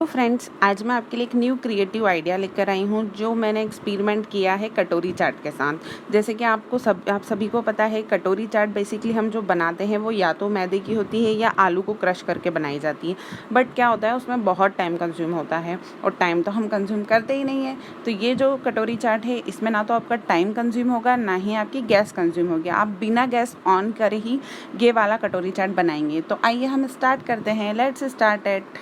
तो फ्रेंड्स, आज मैं आपके लिए एक न्यू क्रिएटिव आइडिया लेकर आई हूँ जो मैंने एक्सपेरिमेंट किया है कटोरी चाट के साथ। जैसे कि आप सभी को पता है, कटोरी चाट बेसिकली हम जो बनाते हैं वो या तो मैदे की होती है या आलू को क्रश करके बनाई जाती है। बट क्या होता है, उसमें बहुत टाइम कंज्यूम होता है और टाइम तो हम कंज्यूम करते ही नहीं है। तो ये जो कटोरी चाट है, इसमें ना तो आपका टाइम कंज्यूम होगा, ना ही आपकी गैस कंज्यूम होगी। आप बिना गैस ऑन करे ही ये वाला कटोरी चाट बनाएंगे। तो आइए हम स्टार्ट करते हैं। Let's start at.